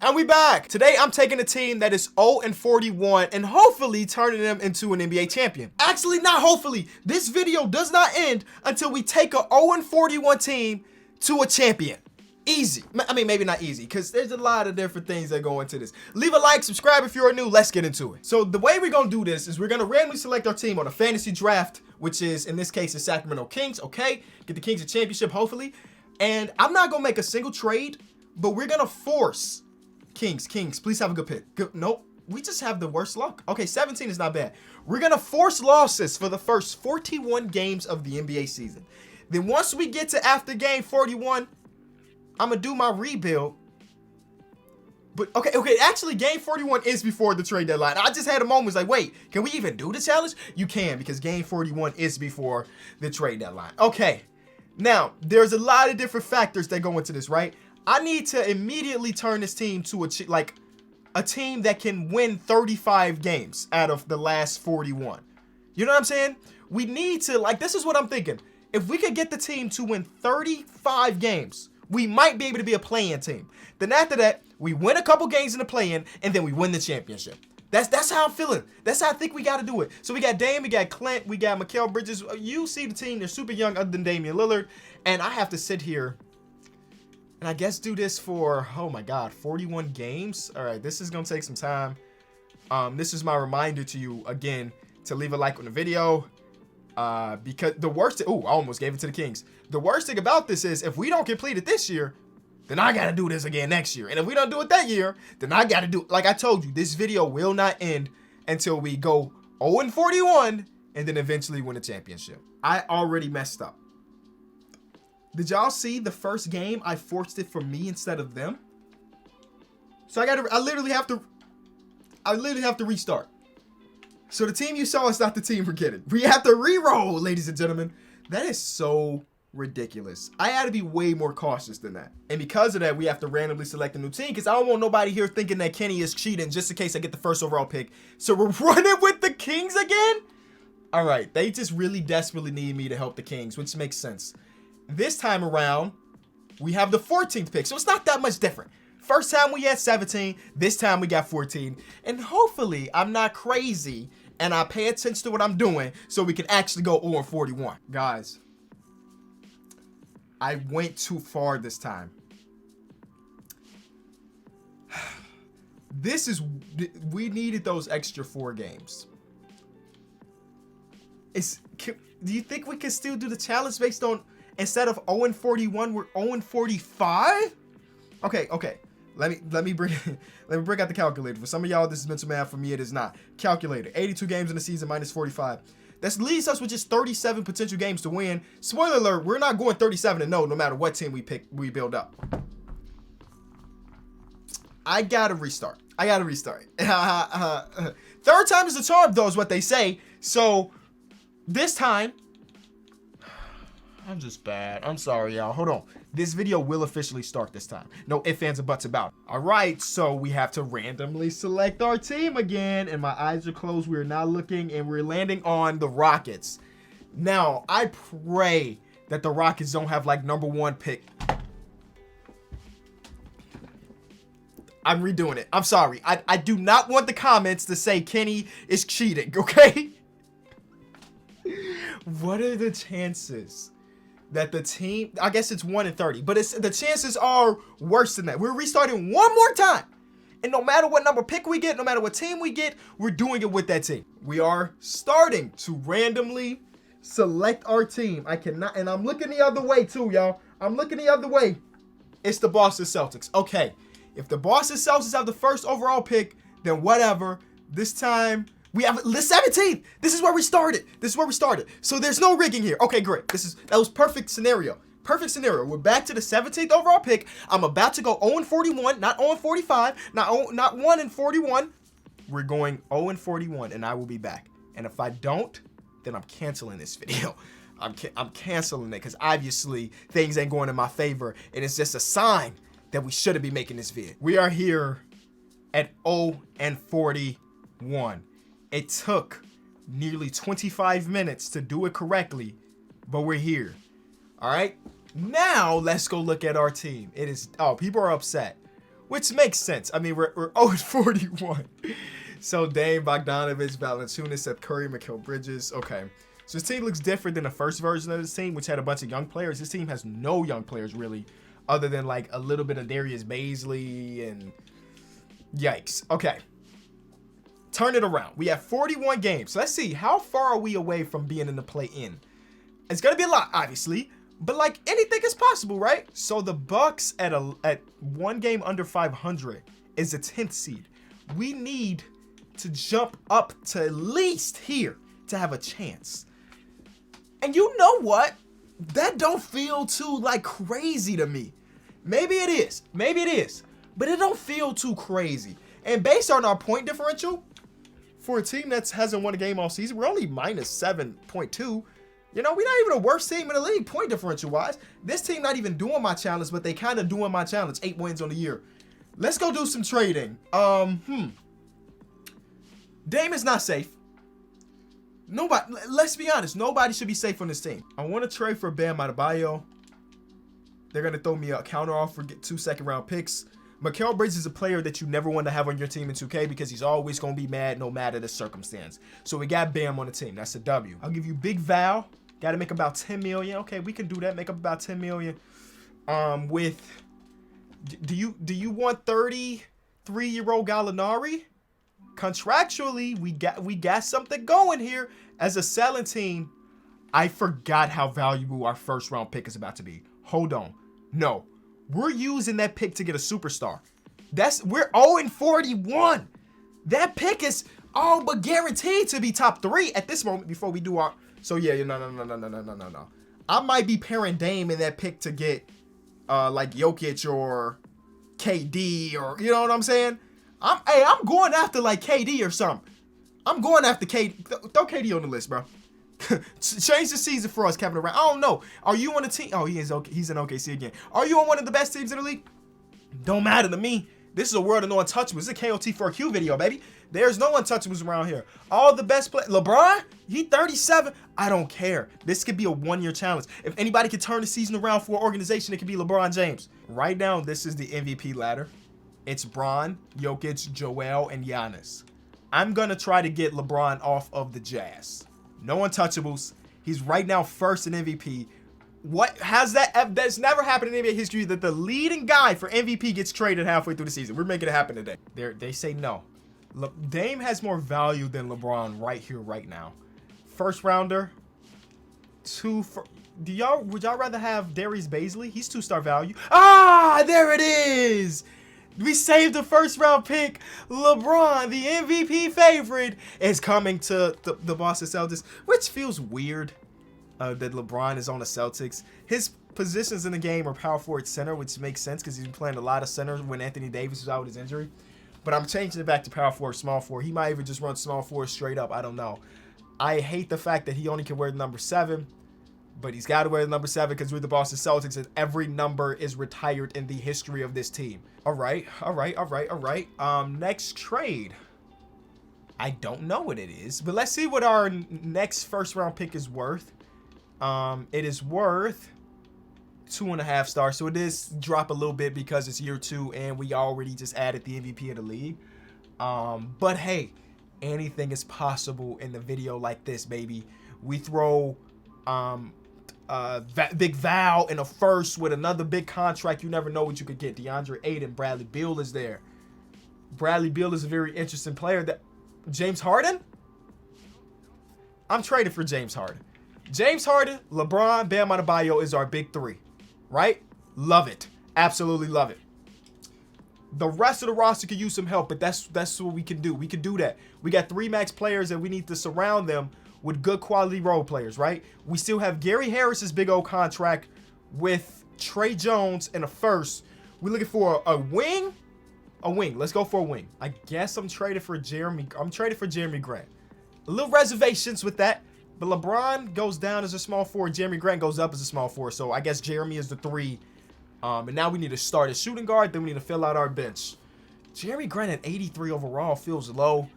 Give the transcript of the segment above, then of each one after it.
And we back. Today, I'm taking a team that is 0-41 and hopefully turning them into an NBA champion. Actually, not hopefully. This video does not end until we take a 0-41 team to a champion. Easy. I mean, maybe not easy, because there's a lot of different things that go into this. Leave a like, subscribe if you're new. Let's get into it. So the way we're going to do this is we're going to randomly select our team on a fantasy draft, which is, in this case, the Sacramento Kings. Okay, get the Kings a championship, hopefully. And I'm not going to make a single trade, but we're going to force Kings, please have a good pick. Good. Nope, we just have the worst luck. Okay, 17 is not bad. We're going to force losses for the first 41 games of the NBA season. Then once we get to after game 41, I'm going to do my rebuild. But, okay, actually, game 41 is before the trade deadline. I just had a moment, like, wait, can we even do the challenge? You can, because game 41 is before the trade deadline. Okay, now, there's a lot of different factors that go into this, right? I need to immediately turn this team to a team that can win 35 games out of the last 41. You know what I'm saying? We need to, this is what I'm thinking. If we could get the team to win 35 games, we might be able to be a play-in team. Then after that, we win a couple games in the play-in, and then we win the championship. That's how I'm feeling. That's how I think we got to do it. So we got Dame, we got Clint, we got Mikal Bridges. You see the team, they're super young other than Damian Lillard. And I have to sit here and I guess do this for, oh my God, 41 games. All right, this is going to take some time. This is my reminder to you, again, to leave a like on the video. Because the worst, I almost gave it to the Kings. The worst thing about this is if we don't complete it this year, then I got to do this again next year. And if we don't do it that year, then I got to do, like I told you, this video will not end until we go 0-41 and then eventually win a championship. I already messed up. Did y'all see the first game? I forced it for me instead of them. So I literally have to restart. So the team you saw is not the team we're getting. We have to re-roll, ladies and gentlemen. That is so ridiculous. I had to be way more cautious than that. And because of that, we have to randomly select a new team because I don't want nobody here thinking that Kenny is cheating just in case I get the first overall pick. So we're running with the Kings again? All right, they just really desperately need me to help the Kings, which makes sense. This time around, we have the 14th pick, so it's not that much different. First time we had 17, this time we got 14. And hopefully, I'm not crazy and I pay attention to what I'm doing so we can actually go 0-41. Guys, I went too far this time. We needed those extra 4 games. Do you think we can still do the challenge based on, instead of 0-41, we're 0-45? Okay. Let me bring out the calculator. For some of y'all, this is mental math. For me, it is not. Calculator. 82 games in the season minus 45. That leaves us with just 37 potential games to win. Spoiler alert, we're not going 37-0 no matter what team we build up. I gotta restart. Third time is the charm, though, is what they say. So this time, I'm just bad. I'm sorry, y'all. Hold on. This video will officially start this time. No ifs, ands, or buts about it. All right, so we have to randomly select our team again, and my eyes are closed. We're not looking, and we're landing on the Rockets. Now, I pray that the Rockets don't have, number 1 pick. I'm redoing it. I'm sorry. I do not want the comments to say Kenny is cheating, okay? What are the chances that the team, I guess it's 1-30, but the chances are worse than that. We're restarting one more time. And no matter what number pick we get, no matter what team we get, we're doing it with that team. We are starting to randomly select our team. I cannot, and I'm looking the other way too, y'all. I'm looking the other way. It's the Boston Celtics. Okay, if the Boston Celtics have the first overall pick, then whatever. This time, we have the 17th. This is where we started. So there's no rigging here. Okay, great. That was perfect scenario. We're back to the 17th overall pick. I'm about to go 0-41, not 0-45, not 1-41. We're going 0-41, and I will be back. And if I don't, then I'm canceling this video. I'm canceling it because obviously things ain't going in my favor, and it's just a sign that we shouldn't be making this vid. We are here at 0-41. It took nearly 25 minutes to do it correctly, but we're here. All right, now let's go look at our team. People are upset. which makes sense. I mean, we're 0-41. So Dame, Bogdanovich, Valanciunas, Seth Curry, Mikal Bridges. Okay. So this team looks different than the first version of this team, which had a bunch of young players. This team has no young players, really, other than like a little bit of Darius Bazley and yikes. Okay. Turn it around. We have 41 games. So let's see, how far are we away from being in the play-in? It's going to be a lot, obviously, but like anything is possible, right? So the Bucks at one game under 500 is a 10th seed. We need to jump up to at least here to have a chance. And you know what? That don't feel too like crazy to me. Maybe it is. Maybe it is. But it don't feel too crazy. And based on our point differential, for a team that hasn't won a game all season, we're only minus 7.2. You know, we're not even the worst team in the league, point differential wise. This team not even doing my challenge, but they kind of doing my challenge. 8 wins on the year. Let's go do some trading. Dame is not safe. Nobody, let's be honest, nobody should be safe on this team. I want to trade for Bam Adebayo. They're going to throw me a counter offer, get 2 second-round picks. Mikal Bridges is a player that you never want to have on your team in 2K because he's always going to be mad no matter the circumstance. So we got Bam on the team. That's a W. I'll give you Big Val. Got to make about 10 million. Okay, we can do that. Make up about 10 million. Do you want 33-year-old Gallinari? Contractually, we got something going here. As a selling team, I forgot how valuable our first round pick is about to be. Hold on. No. We're using that pick to get a superstar. We're 0-41. That pick is all but guaranteed to be top 3 at this moment before we do our. So yeah, no. I might be pairing Dame in that pick to get like Jokic or KD or you know what I'm saying? I'm going after like KD or something. I'm going after KD. Throw KD on the list, bro. Change the season for us, Kevin Durant. I don't know. Are you on a team? Oh, he is okay. He's in OKC again. Are you on one of the best teams in the league? Don't matter to me. This is a world of no untouchables. This is a KOT4Q video, baby. There's no untouchables around here. All the best players. LeBron, he 37. I don't care. This could be a one-year challenge. If anybody could turn the season around for an organization, it could be LeBron James. Right now, this is the MVP ladder. It's Bron, Jokic, Joel, and Giannis. I'm going to try to get LeBron off of the Jazz. No untouchables. He's right now first in MVP. What has that? That's never happened in NBA history that the leading guy for MVP gets traded halfway through the season. We're making it happen today. They say no. Dame has more value than LeBron right here, right now. First rounder. Would y'all rather have Darius Bazley? He's 2-star value. Ah, there it is. We saved the first round pick. LeBron, the MVP favorite, is coming to the Boston Celtics, which feels weird that LeBron is on the Celtics. His positions in the game are power forward center, which makes sense because he's been playing a lot of center when Anthony Davis was out with his injury. But I'm changing it back to power forward, small forward. He might even just run small forward straight up. I don't know. I hate the fact that he only can wear the number 7. But he's got to wear the number 7 because we're the Boston Celtics and every number is retired in the history of this team. All right. Next trade. I don't know what it is, but let's see what our next first round pick is worth. It is worth 2.5 stars. So it is drop a little bit because it's year 2 and we already just added the MVP of the league. But hey, anything is possible in the video like this, baby. We throw Big Val in a first with another big contract. You never know what you could get. DeAndre Ayton, Bradley Beal is there. Bradley Beal is a very interesting player. That James Harden? I'm trading for James Harden. James Harden, LeBron, Bam Adebayo is our big 3, right? Love it. Absolutely love it. The rest of the roster could use some help, but that's what we can do. We can do that. We got 3 max players and we need to surround them with good quality role players, right? We still have Gary Harris's big old contract with Trey Jones and a first. We're looking for a wing. A wing. Let's go for a wing. I guess I'm trading for Jeremy Grant. A little reservations with that. But LeBron goes down as a small forward. Jeremy Grant goes up as a small forward. So I guess Jeremy is the 3. And now we need to start a shooting guard. Then we need to fill out our bench. Jeremy Grant at 83 overall feels low.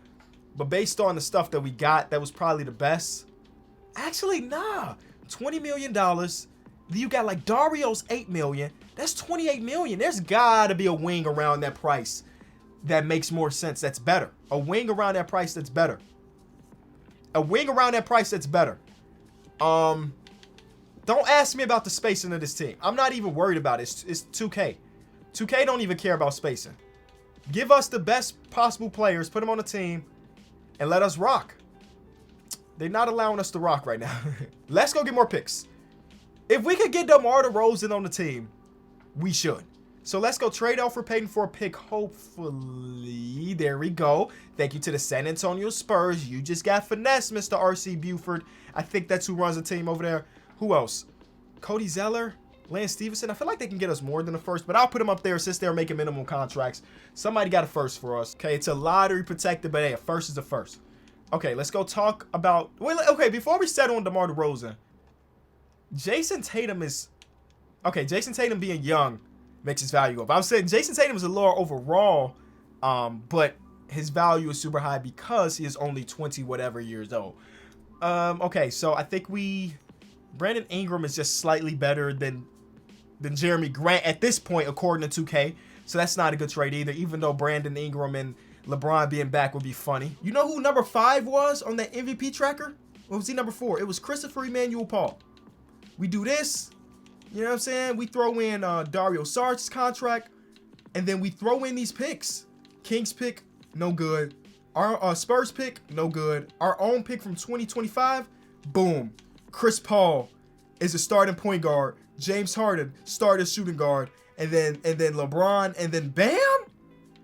But based on the stuff that we got, that was probably the best. Actually, nah. $20 million. Then you got like Dario's 8 million. That's 28 million. There's gotta be a wing around that price that makes more sense. That's better. A wing around that price that's better. A wing around that price that's better. Don't ask me about the spacing of this team. I'm not even worried about it. It's 2K. 2K don't even care about spacing. Give us the best possible players, put them on the team, and let us rock. They're not allowing us to rock right now. Let's go get more picks. If we could get DeMar DeRozan on the team, we should. So let's go trade Elfrid Payton for a pick, hopefully. There we go. Thank you to the San Antonio Spurs. You just got finessed, Mr. R.C. Buford. I think that's who runs the team over there. Who else? Cody Zeller, Lance Stevenson. I feel like they can get us more than a first, but I'll put them up there since they're making minimum contracts. Somebody got a first for us. Okay, it's a lottery protected, but hey, a first is a first. Okay, let's go talk about... Wait, okay, before we settle on DeMar DeRozan, Jason Tatum is... Okay, Jason Tatum being young makes his value up. I'm saying Jason Tatum is a lower overall, but his value is super high because he is only 20 whatever years old. Okay, so I think Brandon Ingram is just slightly better than Jeremy Grant at this point, according to 2K. So that's not a good trade either, even though Brandon Ingram and LeBron being back would be funny. You know who number 5 was on that MVP tracker? Or was he number 4? It was Christopher Emmanuel Paul. We do this. You know what I'm saying? We throw in Dario Sarge's contract, and then we throw in these picks. Kings pick, no good. Our Spurs pick, no good. Our own pick from 2025, boom. Chris Paul is a starting point guard. James Harden, starting shooting guard. And then LeBron, and then bam!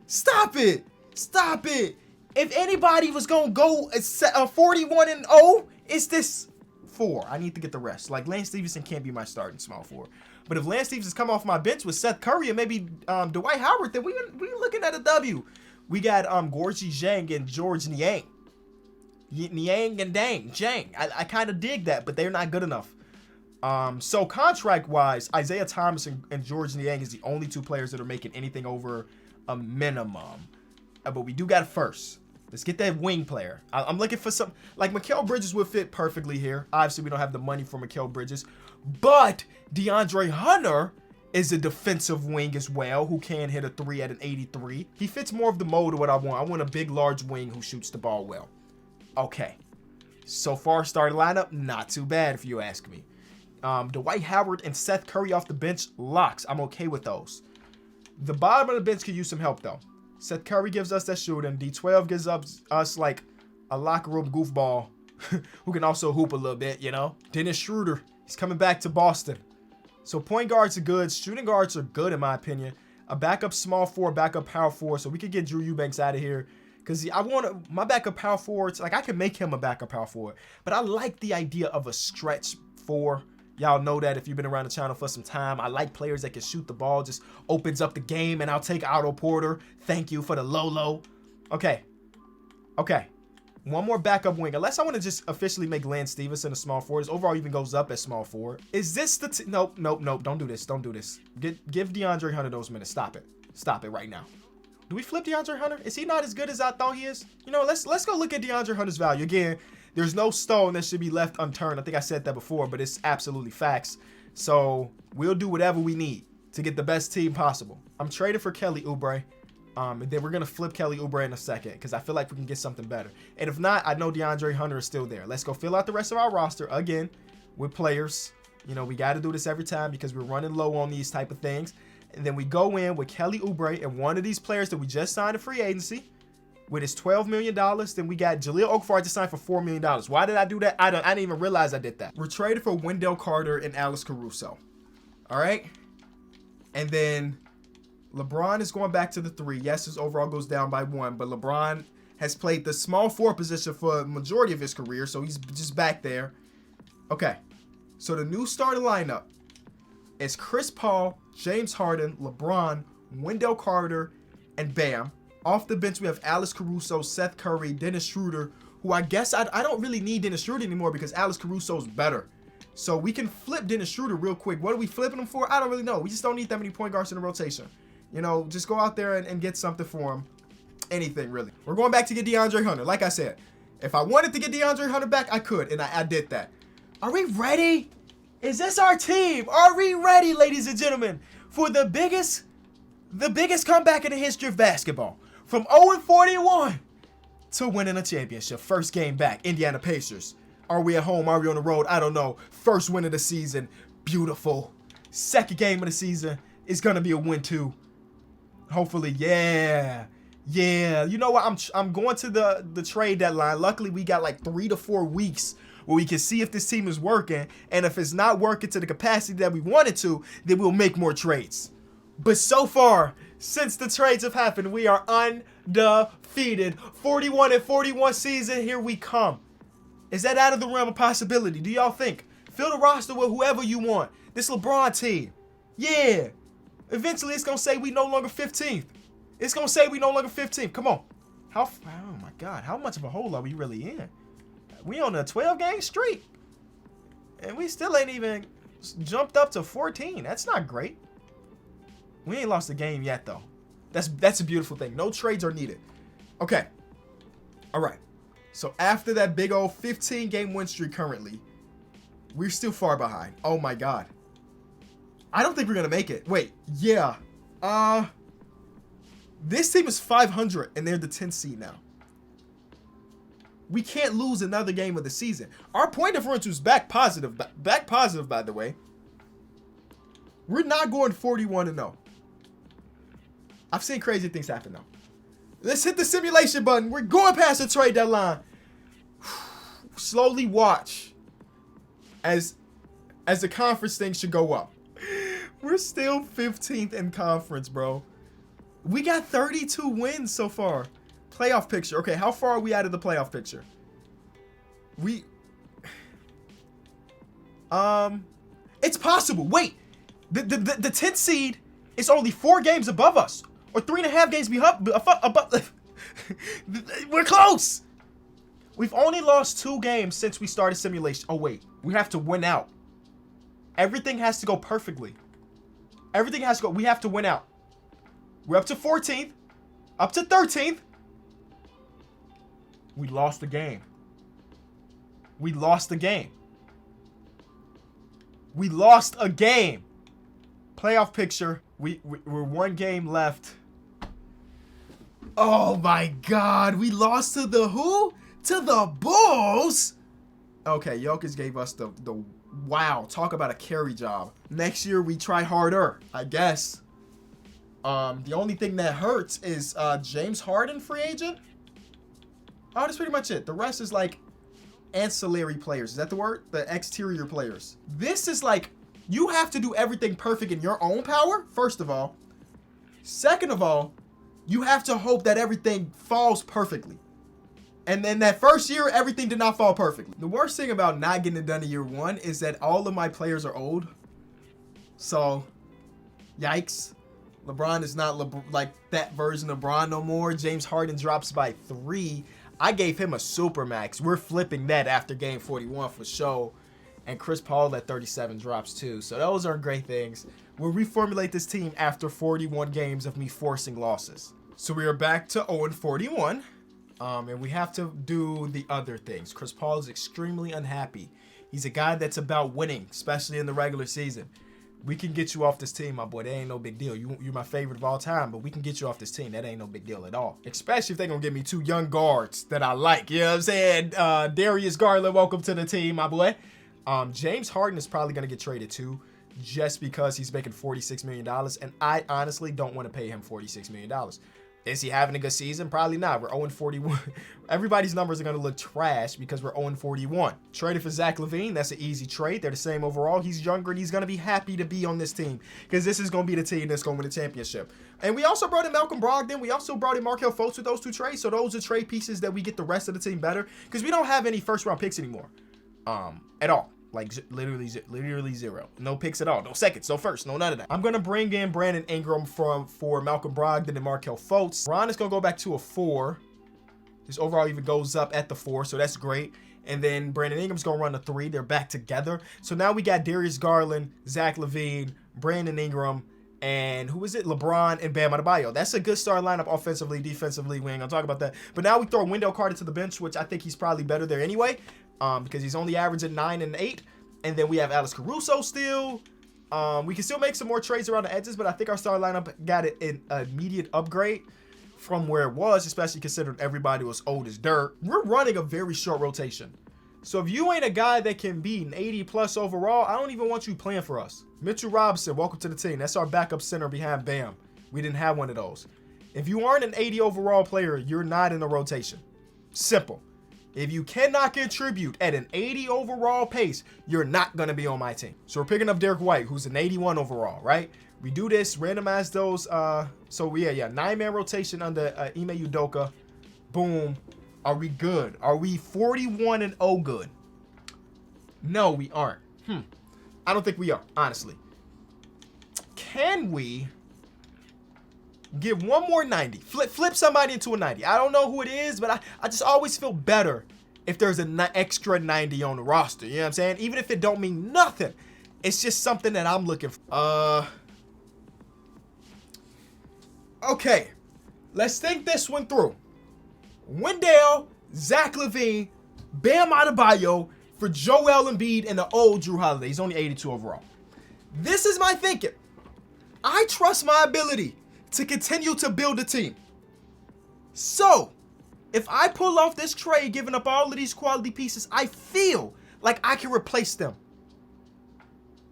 Stop it! Stop it! If anybody was gonna go 41-0, it's this 4. I need to get the rest. Like, Lance Stevenson can't be my starting small 4. But if Lance Stevenson come off my bench with Seth Curry and maybe Dwight Howard, then we looking at a W. We got Gorgie Zhang and George Niang. Niang and Jang. I kind of dig that, but they're not good enough. So contract-wise, Isaiah Thomas and George Niang is the only 2 players that are making anything over a minimum. But we do got a first. Let's get that wing player. I'm looking for some... Like, Mikal Bridges would fit perfectly here. Obviously, we don't have the money for Mikal Bridges. But DeAndre Hunter is a defensive wing as well who can hit a 3 at an 83. He fits more of the mold of what I want. I want a big, large wing who shoots the ball well. Okay. So far, starting lineup, not too bad if you ask me. Dwight Howard and Seth Curry off the bench, locks. I'm okay with those. The bottom of the bench could use some help, though. Seth Curry gives us that shooting. D12 gives us like a locker room goofball who can also hoop a little bit, you know. Dennis Schroeder, he's coming back to Boston. So point guards are good. Shooting guards are good, in my opinion. A backup small 4, backup power 4. So we could get Drew Eubanks out of here. Because I want my backup power forwards. Like, I can make him a backup power forward. But I like the idea of a stretch 4. Y'all know that if you've been around the channel for some time. I like players that can shoot the ball. Just opens up the game, and I'll take Otto Porter. Thank you for the LOLOL. Okay. Okay. One more backup wing. Unless I want to just officially make Lance Stevenson a small forward. His overall even goes up as small forward. Is this the... Nope, nope, nope. Don't do this. Don't do this. Give DeAndre Hunter those minutes. Stop it. Stop it right now. Do we flip DeAndre Hunter? Is he not as good as I thought he is? You know, let's go look at DeAndre Hunter's value. Again, there's no stone that should be left unturned. I think I said that before, but it's absolutely facts. So we'll do whatever we need to get the best team possible. I'm trading for Kelly Oubre. And then we're going to flip Kelly Oubre in a second because I feel like we can get something better. And if not, I know DeAndre Hunter is still there. Let's go fill out the rest of our roster again with players. You know, we got to do this every time because we're running low on these type of things. And then we go in with Kelly Oubre and one of these players that we just signed a free agency with his $12 million. Then we got Jahlil Okafor just signed for $4 million. Why did I do that? I didn't even realize I did that. We're traded for Wendell Carter and Alex Caruso. All right. And then LeBron is going back to the 3. Yes, his overall goes down by 1, but LeBron has played the small 4 position for the majority of his career, so he's just back there. Okay. So the new starting lineup is Chris Paul, James Harden, LeBron, Wendell Carter, and Bam. Off the bench, we have Alex Caruso, Seth Curry, Dennis Schroeder, who I guess I don't really need Dennis Schroeder anymore because Alex Caruso's better. So we can flip Dennis Schroeder real quick. What are we flipping him for? I don't really know. We just don't need that many point guards in the rotation. You know, just go out there and get something for him. Anything, really. We're going back to get DeAndre Hunter. Like I said, if I wanted to get DeAndre Hunter back, I could, and I did that. Are we ready? Is this our team? Are we ready, ladies and gentlemen, for the biggest comeback in the history of basketball? From 0-41 to winning a championship. First game back, Indiana Pacers. Are we at home? Are we on the road? I don't know. First win of the season. Beautiful. Second game of the season is going to be a win too. Hopefully, yeah. Yeah. You know what? I'm going to the trade deadline. Luckily, we got like 3 to 4 weeks where we can see if this team is working. And if it's not working to the capacity that we wanted to, then we'll make more trades. But so far, since the trades have happened, we are undefeated. 41-41 season, here we come. Is that out of the realm of possibility? Do y'all think? Fill the roster with whoever you want. This LeBron team. Yeah. Eventually, it's going to say we no longer 15th. It's going to say we no longer 15th. Come on. Oh, my God. How much of a hole are we really in? We on a 12-game streak. And we still ain't even jumped up to 14. That's not great. We ain't lost a game yet, though. That's a beautiful thing. No trades are needed. Okay. All right. So after that big old 15-game win streak currently, we're still far behind. Oh, my God. I don't think we're going to make it. Wait. Yeah. This team is 500, and they're the 10th seed now. We can't lose another game of the season. Our point differential is back positive. Back positive, by the way. We're not going 41-0. I've seen crazy things happen, though. Let's hit the simulation button. We're going past the trade deadline. Slowly watch as the conference thing should go up. We're still 15th in conference, bro. We got 32 wins so far. Playoff picture. Okay, how far are we out of the playoff picture? It's possible. Wait. The 10th seed is only 4 games above us. Or 3.5 games above. We're close. We've only lost 2 games since we started simulation. Oh, wait. We have to win out. Everything has to go perfectly. Everything has to go. We have to win out. We're up to 14th. Up to 13th. We lost the game. We lost the game. We lost a game. Playoff picture. We're 1 game left. Oh my God. We lost to the who? To the Bulls? Okay, Jokic gave us the wow. Talk about a carry job. Next year we try harder, I guess. The only thing that hurts is James Harden, free agent. Oh, that's pretty much it. The rest is like ancillary players. Is that the word? The exterior players. This is like, you have to do everything perfect in your own power, first of all. Second of all, you have to hope that everything falls perfectly. And then that first year, everything did not fall perfectly. The worst thing about not getting it done in year 1 is that all of my players are old. So, yikes. LeBron is not like that version of LeBron no more. James Harden drops by 3. I gave him a super max. We're flipping that after game 41 for sure. And Chris Paul at 37 drops too. So those are great things. We'll reformulate this team after 41 games of me forcing losses. So we are back to 0-41. And we have to do the other things. Chris Paul is extremely unhappy. He's a guy that's about winning, especially in the regular season. We can get you off this team, my boy. That ain't no big deal. You're my favorite of all time, but we can get you off this team. That ain't no big deal at all. Especially if they're going to give me 2 young guards that I like. You know what I'm saying? Darius Garland, welcome to the team, my boy. James Harden is probably going to get traded too, just because he's making $46 million. And I honestly don't want to pay him $46 million. Is he having a good season? Probably not. We're 0-41. Everybody's numbers are going to look trash because we're 0-41. Traded for Zach LaVine. That's an easy trade. They're the same overall. He's younger and he's going to be happy to be on this team because this is going to be the team that's going to win the championship. And we also brought in Malcolm Brogdon. We also brought in Markelle Fultz with those 2 trades. So those are trade pieces that we get the rest of the team better because we don't have any first-round picks anymore at all. Like, literally 0. No picks at all. No seconds. No first. No none of that. I'm going to bring in Brandon Ingram for Malcolm Brogdon and Markelle Fultz. Ron is going to go back to a 4. His overall even goes up at the 4, so that's great. And then Brandon Ingram's going to run the 3. They're back together. So now we got Darius Garland, Zach LaVine, Brandon Ingram, and who is it? LeBron and Bam Adebayo. That's a good starting lineup offensively, defensively. We ain't going to talk about that. But now we throw Wendell Carter to the bench, which I think he's probably better there anyway. Because he's only averaging 9 and 8. And then we have Alex Caruso still. We can still make some more trades around the edges, but I think our starting lineup got an immediate upgrade from where it was, especially considering everybody was old as dirt. We're running a very short rotation. So if you ain't a guy that can be an 80 plus overall, I don't even want you playing for us. Mitchell Robinson, welcome to the team. That's our backup center behind Bam. We didn't have one of those. If you aren't an 80 overall player, you're not in the rotation. Simple. If you cannot contribute at an 80 overall pace, you're not going to be on my team. So we're picking up Derek White, who's an 81 overall, right? We do this, randomize those. So yeah, 9-man rotation under Ime Udoka. Boom. Are we good? Are we 41-0 good? No, we aren't. I don't think we are, honestly. Can we give one more 90? Flip somebody into a 90. I don't know who it is, but I just always feel better if there's an extra 90 on the roster. You know what I'm saying? Even if it don't mean nothing. It's just something that I'm looking for. Okay. Let's think this one through. Wendell, Zach LaVine, Bam Adebayo for Joel Embiid and the old Drew Holiday. He's only 82 overall. This is my thinking. I trust my ability to continue to build a team. So, if I pull off this trade, giving up all of these quality pieces, I feel like I can replace them.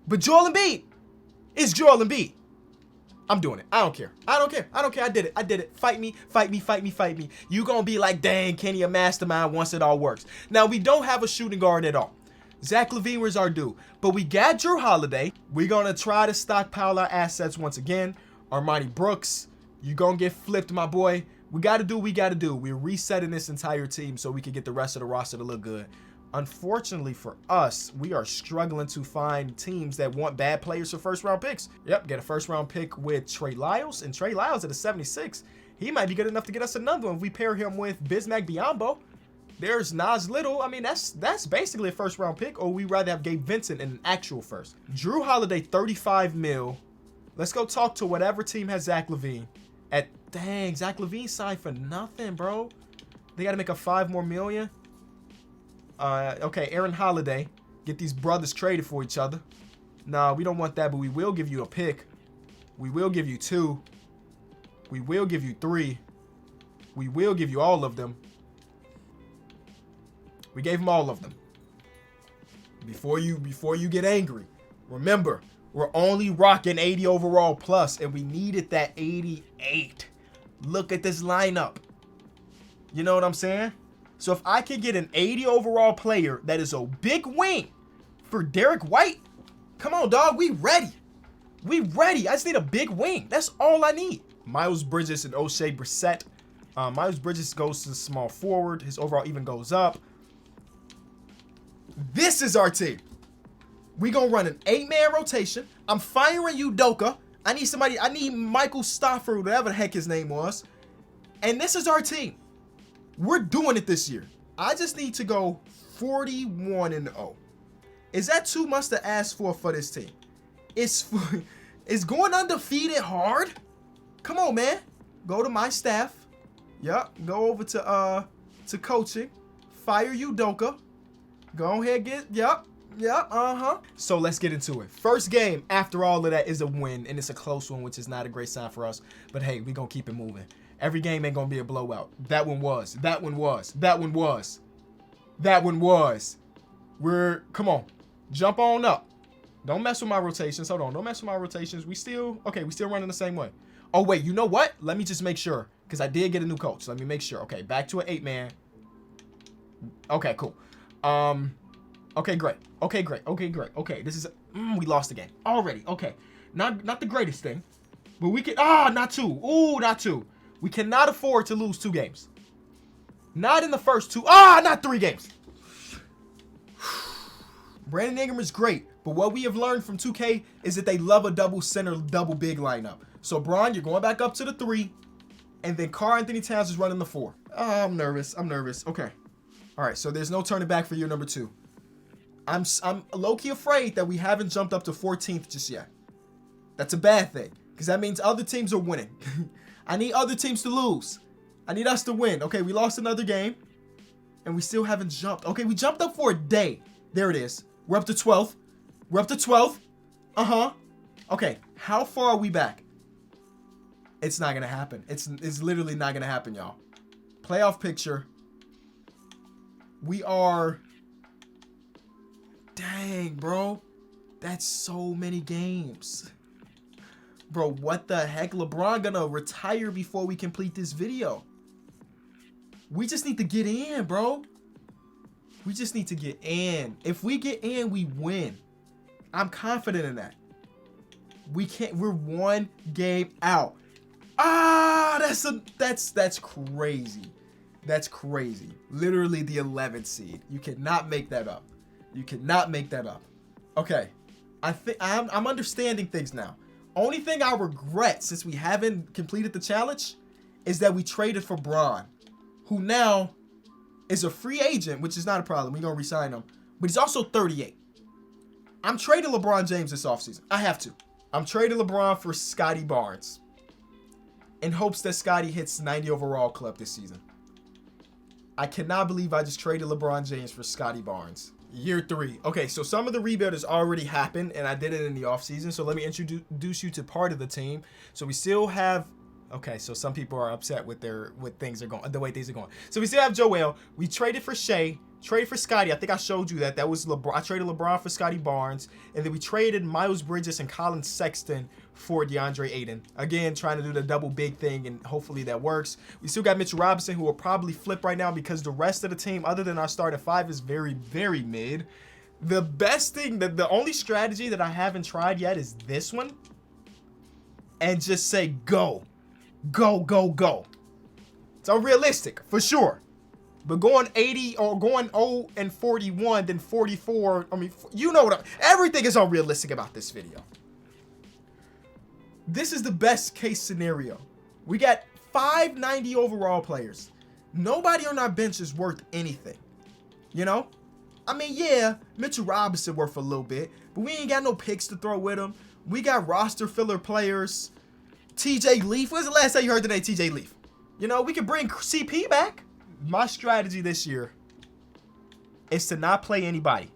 But Joel Embiid is Joel Embiid. I'm doing it. I don't care. I don't care. I did it. Fight me. You gonna be like, dang, Kenny a mastermind once it all works. Now, we don't have a shooting guard at all. Zach LaVine was our due. But we got Drew Holiday. We're gonna try to stockpile our assets once again. Armani Brooks, you gonna get flipped, my boy. We gotta do what we gotta do. We're resetting this entire team so we can get the rest of the roster to look good. Unfortunately for us, we are struggling to find teams that want bad players for first-round picks. Yep, get a first-round pick with Trey Lyles. And Trey Lyles at a 76. He might be good enough to get us another one if we pair him with Bismack Biyombo. There's Nas Little. I mean, that's basically a first-round pick, or we'd rather have Gabe Vincent in an actual first. Drew Holiday, 35 mil. Let's go talk to whatever team has Zach LaVine. Dang, Zach LaVine signed for nothing, bro. They got to make a 5 more million. Okay, Aaron Holiday. Get these brothers traded for each other. Nah, we don't want that, but we will give you a pick. We will give you 2. We will give you 3. We will give you all of them. We gave them all of them. Before you get angry, remember, we're only rocking 80 overall plus, and we needed that 88. Look at this lineup. You know what I'm saying? So if I can get an 80 overall player that is a big wing for Derek White, come on, dog. We ready. We ready. I just need a big wing. That's all I need. Miles Bridges and O'Shea Brissett. Miles Bridges goes to the small forward. His overall even goes up. This is our team. We gonna run an 8-man rotation. I'm firing Udoka. I need somebody. I need Michael Stafford, whatever the heck his name was. And this is our team. We're doing it this year. I just need to go 41-0. Is that too much to ask for this team? Is going undefeated hard? Come on, man. Go to my staff. Yep. Go over to coaching. Fire Udoka. Go ahead, yep. So let's get into it. First game after all of that is a win, and it's a close one, which is not a great sign for us. But hey, we're gonna keep it moving. Every game ain't gonna be a blowout. That one was. Come on. Jump on up. Don't mess with my rotations. Hold on. Don't mess with my rotations. We still running the same way. Oh, wait, you know what? Let me just make sure, because I did get a new coach. Let me make sure. Okay, back to an 8-man. Okay, cool. Okay, great. Okay, this is we lost the game already. Okay, not the greatest thing, but we can. Not 2. Ooh, not 2. We cannot afford to lose 2 games. Not in the first 2. Not 3 games. Brandon Ingram is great, but what we have learned from 2K is that they love a double center, double big lineup. So, Bron, you're going back up to the 3, and then Karl Anthony Towns is running the 4. I'm nervous. Okay. All right, so there's no turning back for year number 2. I'm low-key afraid that we haven't jumped up to 14th just yet. That's a bad thing, because that means other teams are winning. I need other teams to lose. I need us to win. Okay, we lost another game, and we still haven't jumped. Okay, we jumped up for a day. There it is. We're up to 12th. We're up to 12th. Okay, how far are we back? It's not gonna happen. It's literally not gonna happen, y'all. Playoff picture. We are... Dang, bro. That's so many games. Bro, what the heck? LeBron gonna retire before we complete this video. We just need to get in, bro. We just need to get in. If we get in, we win. I'm confident in that. We're one game out. That's crazy. That's crazy. Literally the 11th seed. You cannot make that up. You cannot make that up. Okay. I'm understanding things now. Only thing I regret since we haven't completed the challenge is that we traded for Bron, who now is a free agent, which is not a problem. We're going to re-sign him. But he's also 38. I'm trading LeBron James this offseason. I have to. I'm trading LeBron for Scotty Barnes in hopes that Scotty hits 90 overall club this season. I cannot believe I just traded LeBron James for Scotty Barnes. Year 3. Okay, so some of the rebuild has already happened, and I did it in the offseason. So let me introduce you to part of the team. So we still have... Okay, so some people are upset with the way things are going. So we still have Joel. We traded for Shea, traded for Scotty. I think I showed you that. That was LeBron. I traded LeBron for Scotty Barnes, and then we traded Miles Bridges and Colin Sexton for DeAndre Ayton. Again, trying to do the double big thing, and hopefully that works. We still got Mitchell Robinson, who will probably flip right now because the rest of the team, other than our starting 5, is very, very mid. The best thing, the only strategy that I haven't tried yet is this one, and just say go. Go, go, go. It's unrealistic, for sure. But going 80 or going 0 and 41, then 44, I mean, you know what everything is unrealistic about this video. This is the best case scenario. We got 590 overall players. Nobody on our bench is worth anything. You know? I mean, yeah, Mitchell Robinson worth a little bit, but we ain't got no picks to throw with him. We got roster filler players. TJ Leaf. When's the last time you heard the name TJ Leaf? You know, we could bring CP back. My strategy this year is to not play anybody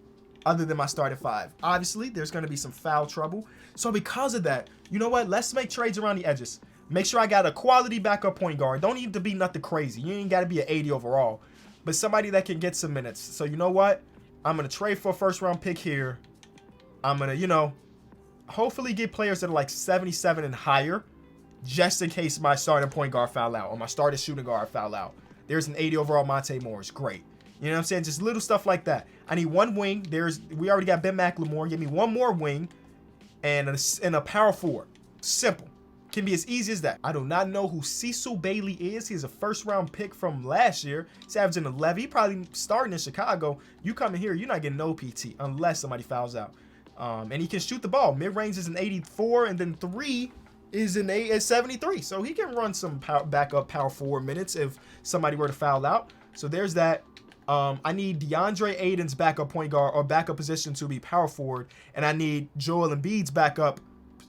other than my starting 5. Obviously, there's going to be some foul trouble. So because of that, you know what? Let's make trades around the edges. Make sure I got a quality backup point guard. Don't need to be nothing crazy. You ain't got to be an 80 overall, but somebody that can get some minutes. So you know what? I'm going to trade for a first-round pick here. I'm going to, you know, hopefully get players that are like 77 and higher, just in case my starting point guard foul out or my starting shooting guard foul out. There's an 80 overall Monte Morris. Great. You know what I'm saying? Just little stuff like that. I need one wing. We already got Ben McLemore. Give me one more wing and a power forward. Simple. Can be as easy as that. I do not know who Cecil Bailey is. He's a first-round pick from last year. He's averaging 11. He probably starting in Chicago. You come in here, you're not getting no PT unless somebody fouls out. And he can shoot the ball. Mid-range is an 84, and then 3 is an 73. So he can run some backup power forward minutes if somebody were to foul out. So there's that. I need DeAndre Ayton's backup point guard or backup position to be power forward, and I need Joel Embiid's backup.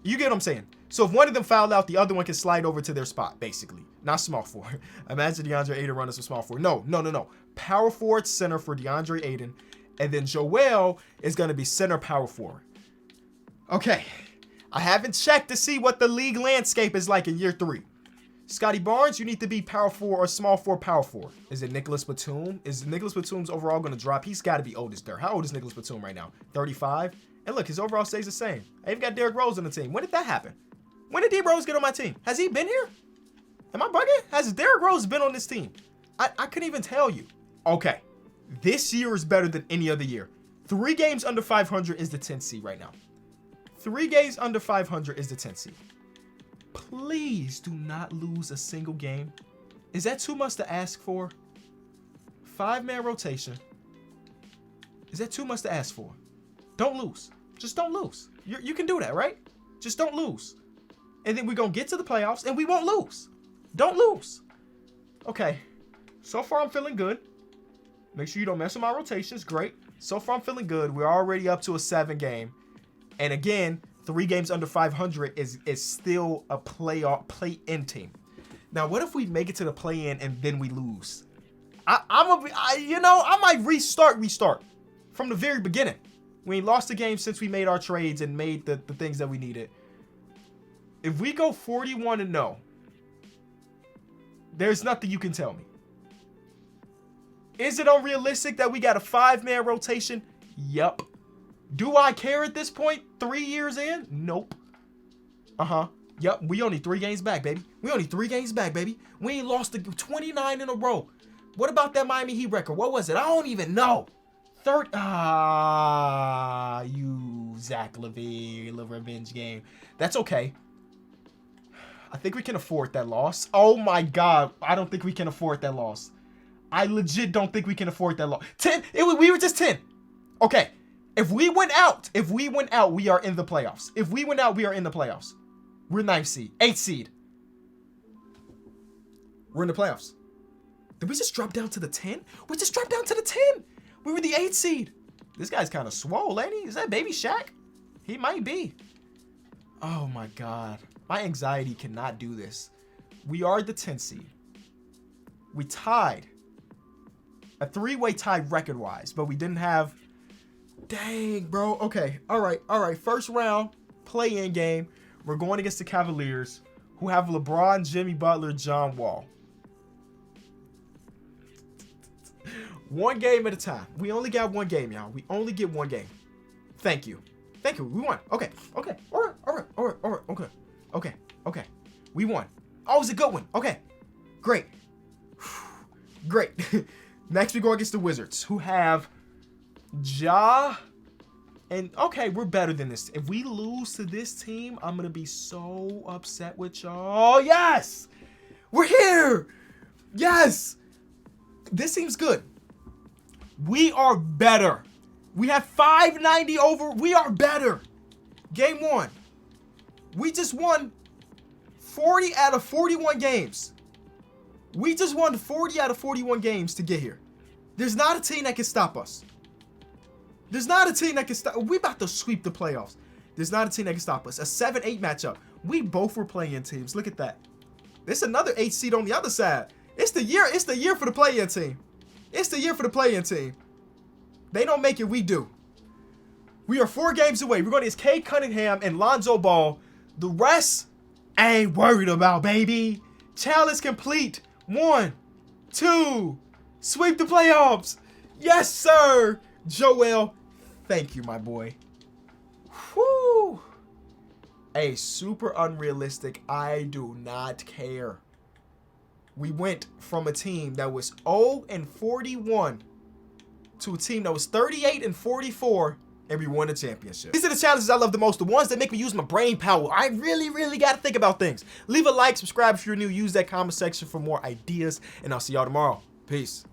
You get what I'm saying? So if one of them fouled out, the other one can slide over to their spot, basically. Not small forward. Imagine DeAndre Ayton running some small forward. No. Power forward center for DeAndre Ayton, and then Joel is going to be center power forward. Okay. I haven't checked to see what the league landscape is like in year 3. Scotty Barnes, you need to be power forward or small forward, power forward. Is it Nicholas Batum? Is Nicholas Batum's overall going to drop? He's got to be old as dirt. How old is Nicholas Batum right now? 35? And look, his overall stays the same. I even got Derrick Rose on the team. When did that happen? When did D Rose get on my team? Has he been here? Am I bugging? Has Derrick Rose been on this team? I couldn't even tell you. Okay. This year is better than any other year. 3 games under 500 is the 10th seed right now. 3 games under 500 is the 10th seed. Please do not lose a single game. Is that too much to ask for? 5-man rotation. Is that too much to ask for? Don't lose. Just don't lose. You can do that, right? Just don't lose. And then we're going to get to the playoffs and we won't lose. Don't lose. Okay. So far, I'm feeling good. Make sure you don't mess with my rotations. Great. So far, I'm feeling good. We're already up to a 7 game. And again, 3 games under 500 is still a play-in team. Now, what if we make it to the play-in and then we lose? I might restart from the very beginning. We ain't lost a game since we made our trades and made the things that we needed. If we go 41-0, there's nothing you can tell me. Is it unrealistic that we got a 5-man rotation? Yup. Do I care at this point? 3 years in? Nope. Yup. We only 3 games back, baby. We only 3 games back, baby. We ain't lost 29 in a row. What about that Miami Heat record? What was it? I don't even know. You Zach LaVine, little revenge game. That's okay. I think we can afford that loss. Oh my God. I don't think we can afford that loss. I legit don't think we can afford that loss. 10. We were just 10. Okay. If we went out, we are in the playoffs. If we went out, we are in the playoffs. We're 9th seed, 8th seed. We're in the playoffs. Did we just drop down to the 10? We just dropped down to the 10. We were the 8th seed. This guy's kind of swole, ain't he? Is that Baby Shaq? He might be. Oh my God. My anxiety cannot do this. We are the 10th seed. We tied. A 3-way tie record-wise, but we didn't have... Dang, bro. Okay. All right. First round, play-in game. We're going against the Cavaliers, who have LeBron, Jimmy Butler, John Wall. 1 game at a time. We only got 1 game, y'all. We only get 1 game. Thank you. We won. Okay. All right. Okay. We won. Oh, it was a good one. Okay. Great. Next, we go against the Wizards, who have Ja. And, okay, we're better than this. If we lose to this team, I'm going to be so upset with y'all. Oh, yes! We're here! Yes! This seems good. We are better. We have 590 over. We are better. Game 1. We just won 40 out of 41 games. We just won 40 out of 41 games to get here. There's not a team that can stop us. There's not a team that can stop. We about to sweep the playoffs. There's not a team that can stop us. A 7-8 matchup. We both were playing teams. Look at that. There's another 8 seed on the other side. It's the year for the play-in team. It's the year for the play-in team. They don't make it, we do. We are 4 games away. We're going against Cade Cunningham and Lonzo Ball. The rest, I ain't worried about, baby. Challenge complete. 1, 2, sweep the playoffs. Yes, sir. Joel, thank you, my boy. Whew. Hey, super unrealistic. I do not care. We went from a team that was 0-41 to a team that was 38-44, and we won a championship. These are the challenges I love the most, the ones that make me use my brain power. I really got to think about things. Leave a like, subscribe if you're new, use that comment section for more ideas, and I'll see y'all tomorrow. Peace.